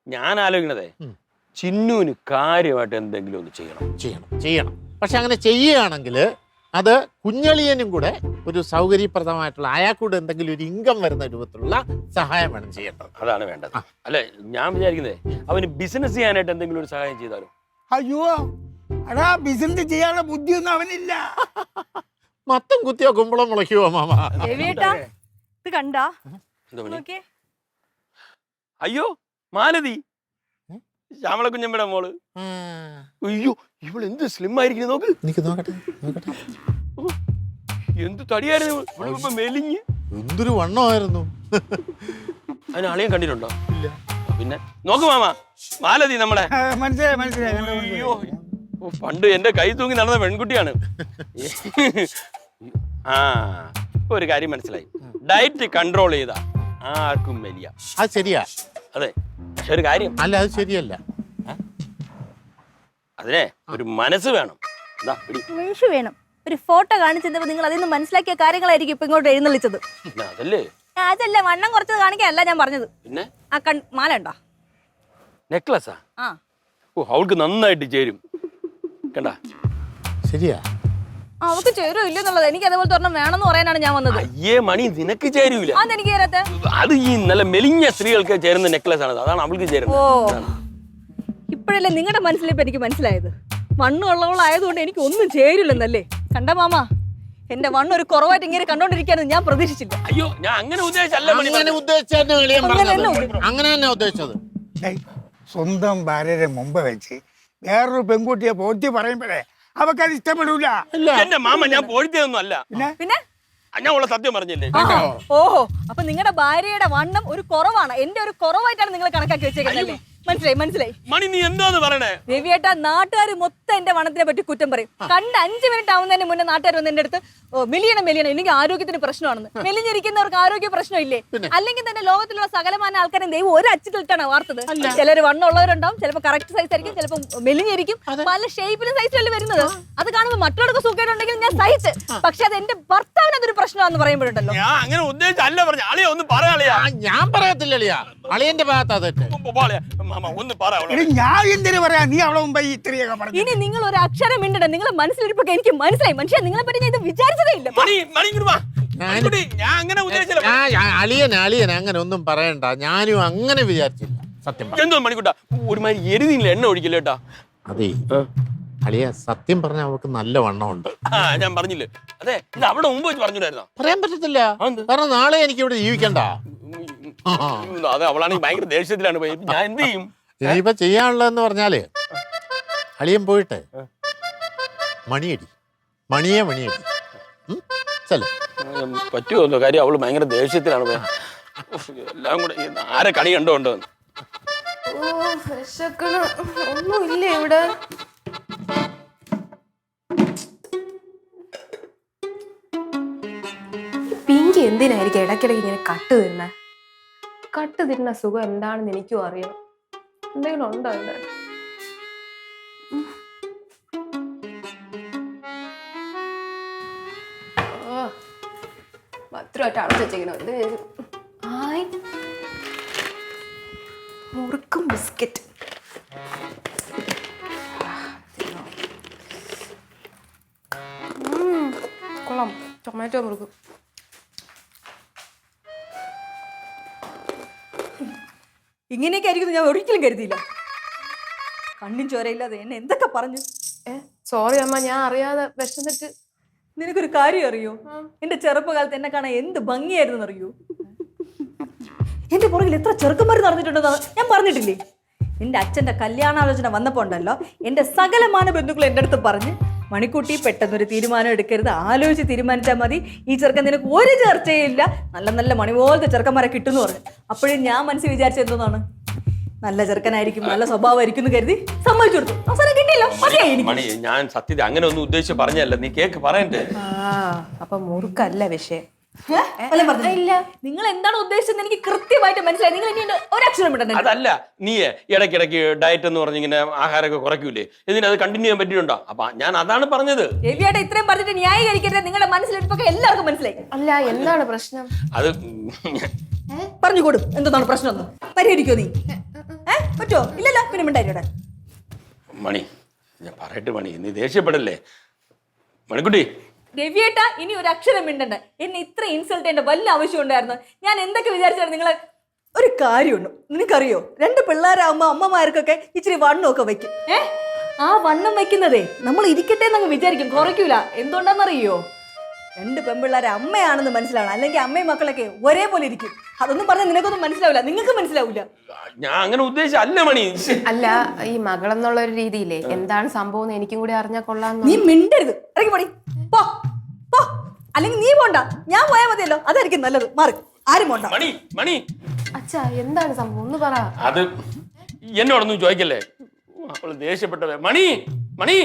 ഞാൻ ആലോചിക്കണതേ ചിന്നുവിന് കാര്യമായിട്ട് എന്തെങ്കിലും ഒന്ന് ചെയ്യണം. പക്ഷെ അങ്ങനെ ചെയ്യുകയാണെങ്കിൽ അത് കുഞ്ഞളിയനും കൂടെ ഒരു സൗകര്യപ്രദമായിട്ടുള്ള അയാൾക്കൂടെ എന്തെങ്കിലും ഒരു ഇൻകം വരുന്ന രൂപത്തിലുള്ള സഹായം വേണം ചെയ്യേണ്ടത്. അതാണ് വേണ്ടത്. അല്ലെ ഞാൻ വിചാരിക്കുന്നേ അവന് ബിസിനസ് ചെയ്യാനായിട്ട് എന്തെങ്കിലും ഒരു സഹായം ചെയ്താലോ? അയ്യോ അടാ, ബിസിനസ് ചെയ്യാനുള്ള ബുദ്ധിയൊന്നും അവനില്ല. മൊത്തം കുത്തിയോ കുമ്പളം മുളയ്ക്കുവോ മാമ? ഇത് കണ്ടാ? അയ്യോ മാലതി, ശ്യാമള കുഞ്ഞമ്മയുടെ മോള്. അയ്യോ ഇവൾ എന്ത് സ്ലിം ആയിരിക്കും നോക്ക്. എനിക്ക് നോക്കട്ടെ. എന്ത് തടിയായിരുന്നു, മെലിഞ്ഞ് എന്തൊരു വണ്ണമായിരുന്നു. അതിന് ആളെയും കണ്ടിട്ടുണ്ടോ? ഇല്ല. പിന്നെ നോക്ക് മാമ, മാലതി നമ്മളെ മനസ്സിലായി. അയ്യോ പണ്ട് എന്റെ കൈ തൂങ്ങി നടന്ന പെൺകുട്ടിയാണ്. ആ ഇപ്പൊ ഒരു കാര്യം മനസ്സിലായി. ഡയറ്റ് കൺട്രോൾ ചെയ്താ ആർക്കും വലിയ. അത് ശരിയാ. അതെ, പക്ഷെ ഒരു കാര്യം അല്ല, അത് ശരിയല്ല. അതിനെ ഒരു മനസ്സ് വേണം. മനസ്സ് വേണം. ഒരു ഫോട്ടോ കാണിച്ചപ്പോ നിങ്ങൾ അതിൽ നിന്ന് മനസ്സിലാക്കിയ കാര്യങ്ങളായിരിക്കും ഇപ്പൊ ഇങ്ങോട്ട് എഴുന്നള്ളിച്ചത്. അതല്ലേ അതല്ല, വണ്ണം കുറച്ചത് കാണിക്കാനല്ല ഞാൻ പറഞ്ഞത്. പിന്നെ ആ മാല ഉണ്ടോ? നെക്ലസാ? ആ. ഓ അവൾക്ക് നന്നായിട്ട് ചേരും. കണ്ട ശരിയാ. അവക്ക് ചേരും ഇല്ലെന്നുള്ളത് എനിക്ക് അതുപോലെ ഒരെണ്ണം വേണമെന്ന് പറയാനാണ് ഞാൻ വന്നത്. അയ്യേ മണി, നിനക്ക് ചേരൂല. അതെനിക്ക് ചേരാത്ത. അത് ഈ നല്ല മെലിഞ്ഞ സ്ത്രീകൾക്ക് ചേരുന്ന നെക്ലസ് ആണ്. അതാണ് അവൾക്ക് ചേരുന്നത്. ഓ, ഇപ്പോഴല്ലേ നിങ്ങളുടെ മനസ്സിലിപ്പോ എനിക്ക് മനസ്സിലായത്. വണ്ണുള്ളവളായതുകൊണ്ട് എനിക്ക് ഒന്നും ചേരില്ലെന്നല്ലേ? കണ്ട മാമ, എന്റെ വണ്ണം ഒരു കുറവായിട്ട് ഇങ്ങനെ കണ്ടോണ്ടിരിക്കാന്ന് ഞാൻ പ്രതീക്ഷിച്ചില്ല. അയ്യോ ഞാൻ അങ്ങനെ ഉദ്ദേശിച്ചല്ല. അങ്ങനെ തന്നെ ഉദ്ദേശിച്ചത്. സ്വന്തം ഭാര്യയുടെ മുമ്പ് വെച്ച് വേറൊരു പെൺകുട്ടിയെ പോറ്റി പറയുമ്പോഴേ അവക്കത് ഇഷ്ടപ്പെടൂല. എന്റെ മാമ ഞാൻ പോഴത്തൊന്നും അല്ല. പിന്നെ ഞാൻ ഉള്ള സത്യം പറഞ്ഞില്ലേ? ഓഹോ, അപ്പൊ നിങ്ങളുടെ ഭാര്യയുടെ വണ്ണം ഒരു കുറവാണ്, എന്റെ ഒരു കുറവായിട്ടാണ് നിങ്ങൾ കണക്കാക്കി വെച്ചേക്കുന്നല്ലേ? മനസ്സിലായി. മണി നീ എന്താന്ന് പറയണേ? രവിയേട്ടാ, നാട്ടുകാർ മൊത്തം എന്റെ വണ്ണത്തിനെ പറ്റി കുറ്റം പറയും. കണ്ട് 5 മിനിറ്റ് ആവുന്നതിന് മുന്നേ നാട്ടുകാർ വന്ന് എന്റെ അടുത്ത് മെലിയണം എനിക്ക് ആരോഗ്യത്തിന് പ്രശ്നമാണെന്ന്. മെലിഞ്ഞിരിക്കുന്നവർക്ക് ആരോഗ്യ പ്രശ്നമില്ലേ? അല്ലെങ്കിൽ തന്നെ ലോകത്തിലുള്ള സകലമാന ആൾക്കാരെ ദൈവം ഒരു അച്ചിട്ടാണ് വാർത്തത്. ചിലർ വണ്ണമുള്ളവരുണ്ടാവും, ചിലപ്പോൾ കറക്റ്റ് സൈസ് ആയിരിക്കും, ചിലപ്പോൾ മെലിഞ്ഞിരിക്കും, പല ഷേപ്പിലും സൈസിലല്ലേ വരുന്നത്. അത് കാണുമ്പോൾ മറ്റുള്ളവർക്ക് സുഖമായിട്ടുണ്ടെങ്കിൽ ഞാൻ സഹിച്ച്, പക്ഷെ അത് എന്റെ ഭർത്താവിന് അതൊരു പ്രശ്നമാണെന്ന് പറയുമ്പോഴുണ്ടല്ലോ. ഞാൻ അങ്ങനെ ഉദ്ദേശിച്ചല്ല പറഞ്ഞു. അളിയ ഒന്ന് പറയാളിയാ. ഞാൻ പറയത്തില്ല, അളിയന്റെ ഭാഗത്താ തെറ്റ്. ഞാൻ എന്തിനു പറയാ? നീ അവളെ മുമ്പ് ഇത്രയൊക്കെ പറഞ്ഞു. ഇനി നിങ്ങൾ ഒരു അക്ഷരം മിണ്ടണ്ട. നിങ്ങളെ മനസ്സിലിരിപ്പൊ എനിക്ക് മനസ്സിലായി. മനുഷ്യ നിങ്ങളെ പറ്റി ഞാൻ ഇത് വിചാരിച്ചതേ ഇല്ല. അളിയൻ അങ്ങനെ ഒന്നും പറയണ്ട. ഞാനും അങ്ങനെ വിചാരിച്ചില്ല. സത്യം എന്തോ മണിക്കൂട്ടാ ഒരുമാതിരി എരുതില്ല, എണ്ണ ഒഴിക്കില്ലേട്ടാ. അതെ അളിയ, സത്യം പറഞ്ഞ അവൾക്ക് നല്ല വണ്ണമുണ്ട്. ഞാൻ പറഞ്ഞില്ലേ? അതെ, ഇത് അവിടെ മുമ്പ് വെച്ച് പറഞ്ഞിട്ടായിരുന്നോ? പറയാൻ പറ്റത്തില്ല. കാരണം നാളെ എനിക്ക് ഇവിടെ ജീവിക്കണ്ട. അത് അവളാണെങ്കിൽ ഭയങ്കര ദേഷ്യത്തിലാണ് പോയി. ഞാൻ എന്ത് ചെയ്യും? ഇനിയിപ്പോ ചെയ്യാനുള്ളതെന്ന് പറഞ്ഞാല് അളിയൻ പോയിട്ട് മണിയെ പറ്റുമോ കാര്യം? അവള് ഭയങ്കര ദേഷ്യത്തിലാണ് പോയത്. എല്ലാം കൂടെ ആരെ കണി കണ്ടോണ്ടോ? ഒന്നുമില്ല ഇവിടെ. പിങ്കി എന്തിനായിരിക്കും ഇടയ്ക്കിടയ്ക്ക് ഇങ്ങനെ കട്ട് തിരുന്നത്? കട്ട് തിരുന്ന സുഖം എന്താണെന്ന് എനിക്കും അറിയാം. എന്തെങ്കിലും ഉണ്ടോ ഇവിടെ? ഭദ്രമായിട്ട് അടച്ചു വെച്ചേക്കണോ? മുറുക്കും ബിസ്ക്കറ്റ്. കൊള്ളാം, ടൊമാറ്റോ മുറുക്കും. ഇങ്ങനെയൊക്കെ ആയിരിക്കും ഞാൻ ഒരിക്കലും കരുതിയില്ല. കണ്ണും ചോരയില്ലാതെ എന്നെ എന്തൊക്കെ പറഞ്ഞു. സോറി അമ്മ, ഞാൻ അറിയാതെ വിശന്നിട്ട്. നിനക്കൊരു കാര്യം അറിയോ? എന്റെ ചെറുപ്പകാലത്ത് എന്നെ കാണാൻ എന്ത് ഭംഗിയായിരുന്നു അറിയോ? എന്റെ പുറകിൽ എത്ര ചെറുക്കന്മാർ നടന്നിട്ടുണ്ടെന്ന് ഞാൻ പറഞ്ഞിട്ടില്ലേ? എന്റെ അച്ഛന്റെ കല്യാണാലോചന വന്നപ്പോ ഉണ്ടല്ലോ, എന്റെ സകലമാന ബന്ധുക്കൾ എന്റെ അടുത്ത് പറഞ്ഞ്, മണിക്കുട്ടി പെട്ടെന്നൊരു തീരുമാനം എടുക്കരുത്, ആലോചിച്ച് തീരുമാനിച്ചാൽ മതി, ഈ ചെറുക്കൻ നിനക്ക് ഒരു ചർച്ചയില്ല, നല്ല നല്ല മണി പോലത്തെ ചെറുക്കന്മാരെ കിട്ടുമെന്ന് പറഞ്ഞു. അപ്പോഴും ഞാൻ മനസ്സിൽ വിചാരിച്ചത് എന്തോന്നാണ്, നല്ല ചെറുക്കനായിരിക്കും, നല്ല സ്വഭാവമായിരിക്കും എന്ന് കരുതി സമ്മതിച്ചു കൊടുത്തു. അവസാനം കിട്ടിയല്ലോ. മണി, ഞാൻ സത്യത അങ്ങനെ ഒന്നും ഉദ്ദേശിച്ച് പറഞ്ഞല്ല. നീ കേക്ക് പറയണ്ടേ? അപ്പൊ മുറുക്കല്ല വിഷയം. ഇല്ല, നിങ്ങൾ എന്താണ് ഉദ്ദേശിച്ചത് എനിക്ക് കൃത്യമായിട്ട് മനസ്സിലായി. നിങ്ങൾ ഇനി ഒരക്ഷരം വിടണ്ട. അതല്ല, നീ ഇടയ്ക്കിടയ്ക്ക് ഡയറ്റ് എന്ന് പറഞ്ഞിങ്ങനെ ആഹാരമൊക്കെ കുറയ്ക്കൂലേ, ഇതിനത് കണ്ടിന്യൂ ചെയ്യാൻ പറ്റിയിട്ടുണ്ടോ? അപ്പൊ ഞാൻ അതാണ് പറഞ്ഞത്. രവിയേട്ട ഇത്രയും പറഞ്ഞിട്ട് ന്യായീകരിക്കരുത്. നിങ്ങളുടെ മനസ്സിലിരിപ്പൊക്കെ എല്ലാവർക്കും മനസ്സിലായി. അല്ല, എന്താണ് പ്രശ്നം? അത് പറഞ്ഞു കൊടു. എന്താണ് പ്രശ്നം? പരിഹരിക്കോ നീ? പറ്റുമോ? ഇല്ലല്ലോ, പിന്നെ മിണ്ടായിട്ടോടെ. മണി ഞാൻ പറയട്ടെ മണി, നീ ദേഷ്യപ്പെടല്ലേ മണിക്കുട്ടി. രവിയേട്ടാ, ഇനി ഒരു അക്ഷരം മിണ്ടണ്ട. എന്നെ ഇത്ര ഇൻസൾട്ട് ചെയ്യേണ്ട വല്ല ആവശ്യം ഉണ്ടായിരുന്നു? ഞാൻ എന്തൊക്കെ വിചാരിച്ചാണ് നിങ്ങളെ. ഒരു കാര്യമുണ്ട്, നിനക്കറിയോ, 2 പിള്ളേരാകുമ്പോ അമ്മമാർക്കൊക്കെ ഇച്ചിരി വണ്ണമൊക്കെ വെക്കും. ആ വണ്ണം വെക്കുന്നതേ നമ്മൾ ഇരിക്കട്ടെ എന്നങ്ങ് വിചാരിക്കും, കുറയ്ക്കൂല. എന്തുകൊണ്ടാണെന്നറിയോ? 2 പെൺപിള്ളേരെ അമ്മയാണെന്ന് മനസ്സിലാവണം, അല്ലെങ്കിൽ അമ്മയും മക്കളൊക്കെ ഒരേപോലെ ഇരിക്കും. അതൊന്നും പറഞ്ഞാൽ നിനക്കൊന്നും മനസ്സിലാവില്ല, നിങ്ങൾക്ക് മനസ്സിലാവില്ല. ഞാൻ അങ്ങനെ ഉദ്ദേശിച്ചല്ല മണി. അല്ല, ഈ മകളെന്നുള്ള ഒരു രീതിയിലേ എന്താണ് സംഭവം എന്ന് എനിക്കും കൂടി അറിഞ്ഞാൽ കൊള്ളാം. നീ മിണ്ടരുത്, ഇറങ്ങി പോടി, പോ പോ. അല്ലെങ്കിൽ നീ പോണ്ട, ഞാൻ പോയാൽ മതിയല്ലോ, അതായിരിക്കും നല്ലത്. മാറി, ആരും പോണ്ട. മണി മണി അച്ഛാ, എന്താണ് സംഭവം ഒന്ന് പറ. അത് എന്നോടൊന്നും ചോദിക്കല്ലേ, അവള് ദേഷ്യപ്പെട്ടവേ. മണി മണി